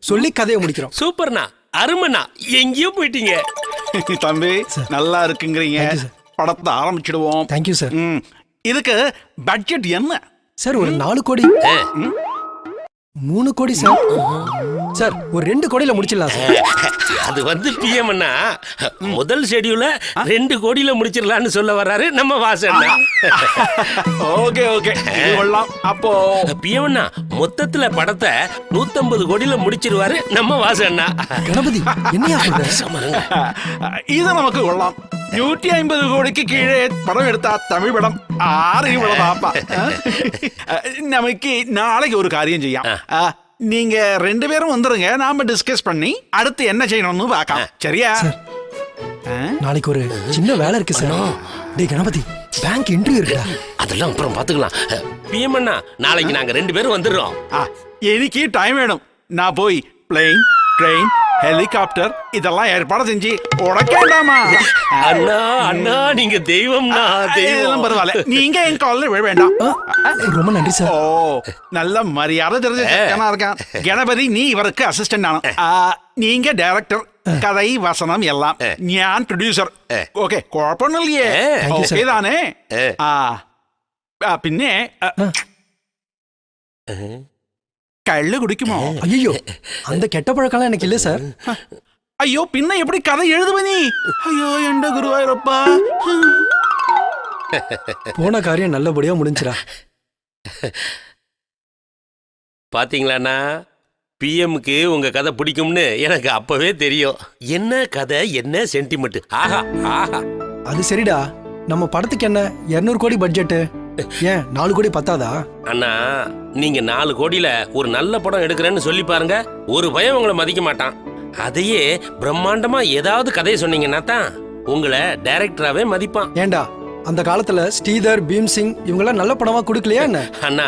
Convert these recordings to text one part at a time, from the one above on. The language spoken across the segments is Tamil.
சொல்லி கதையை முடிக்கிறோம். சூப்பர்ண்ணா, அருமைண்ணா, எங்கேயோ போயிட்டீங்க. தம்பி நல்லா இருக்குங்கிறீங்க. படத்தை ஆரம்பிச்சிடுவோம். Thank you sir. இதுக்கு பட்ஜெட் என்ன சார்? ஒரு 4 கோடி 3 கோடி சார். சார் ஒரு 2 கோடியில முடிச்சிடலாம் சார். அது வந்து பிஎம் அண்ணா முதல் ஷெட்யூல 2 கோடியில முடிச்சிடலாம்னு சொல்ல வர்றாரு நம்ம வாசண்ணா. ஓகே ஓகே கொள்ளலாம். அப்போ பிஎம் அண்ணா மொத்தத்துல படத்தை 150 கோடியில முடிச்சிருவாரு நம்ம வாசண்ணா. கணபதி என்னையா சொல்ற? இது நமக்கு கொள்ளலாம். 150 கோடிக்கு கீழே படம் எடுத்தா தமிழ் படம் 6 இவ்வளவு பாப்பா. நமக்கு நாளைக்கு ஒரு காரியம் செய்யும். நீங்க 2 பேரும் வந்துருங்க, நாம டிஸ்கஸ் பண்ணி அடுத்து என்ன செய்யணும்னு பார்க்கலாம். சரியா? நாளைக்கு ஒரு சின்ன வேலை இருக்கு சார். டேய் கணபதி, பேங்க் இன்டர்வியூ இருக்குடா. அதெல்லாம் அப்புறம் பாத்துக்கலாம். பிஎம் அண்ணா நாளைக்கு நாங்க 2 பேரும் வந்துடுறோம். எனக்கு டைம் வேணும். நான் போய் பிளேன், ட்ரெயின், ஹெலிகாப்டர் இதெல்லாம் ஏற்பாடு செஞ்சு உடக்கேண்டாமா? அண்ணா அண்ணா நீங்க தெய்வம்னா. தெய்வம் பரவாயில்ல, நீங்க என் காலில் விழ வேண்டாம். ரொம்ப நன்றி சார். ஓ நல்ல மரியாதை தெரிஞ்ச இருக்கான். கணபதி நீ இவருக்கு அசிஸ்டன்ட் ஆன. நீங்க டைரக்டர், கதை வசனம் எல்லாம். ஞான் ப்ரொடியூசர். ஓகே குழப்பமில்லையே? ஓகே தானே? പിന്നെ കള്ള് കുടിക്കുമോ? ஐயோ அந்த கெட்ட பழக்கம்லாம் எனக்கு இல்ல சார். അയ്യോ പിന്നെ எப்படி கதை எழுதுவ நீ? ஐயோ எந்த குருவாயூரப்பா. போன காரியம் நல்லபடியா முடிஞ்சிரா. பாத்தீங்களாண்ணா, பிஎம்க்கு உங்க கதை பிடிக்கும்னு எனக்கு அப்பவே தெரியும். என்ன கதை, என்ன சென்டிமெண்ட். ஆஹா ஆஹா. அது சரிடா, நம்ம படத்துக்கு என்ன 200 கோடி பட்ஜெட், ஏன் 4 கோடி பத்தாதா? அண்ணா நீங்க 4 கோடியில ஒரு நல்ல படம் எடுக்கிறேன்னு சொல்லி பாருங்க, ஒரு பயம் உங்களை மதிக்க மாட்டான். அதையே பிரம்மாண்டமா ஏதாவது கதையை சொன்னீங்கன்னா தான் உங்களை டைரக்டராவே மதிப்பான். ஏண்டா அந்த காலத்துல ஸ்ரீதர், பீம்சிங் இவங்கெல்லாம் நல்ல படமா கொடுக்கலையா என்ன? அண்ணா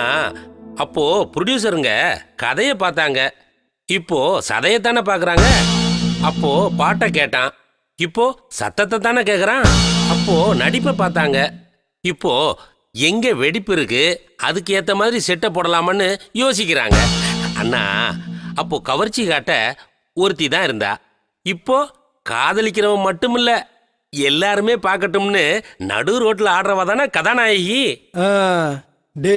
அப்போ ப்ரொடியூசருங்க கதையை பார்த்தாங்க, இப்போ சதையத்தானே பாக்குறாங்க. அப்போ பாட்டை கேட்டான், இப்போ சத்தத்தை தானே கேக்குறான். அப்போ நடிப்பை பார்த்தாங்க, இப்போ எங்க வெடிப்பு இருக்கு அதுக்கு ஏத்த மாதிரி செட்டை போடலாமான்னு யோசிக்கிறாங்க. அண்ணா அப்போ கவர்ச்சி காட்ட ஒருத்தி தான் இருந்தா, இப்போ காதலிக்கிறவன் மட்டும் இல்ல எல்லாருமே பார்க்கட்டும்னு நடு ரோட்ல ஆடுறவ தானே கதாநாயகி.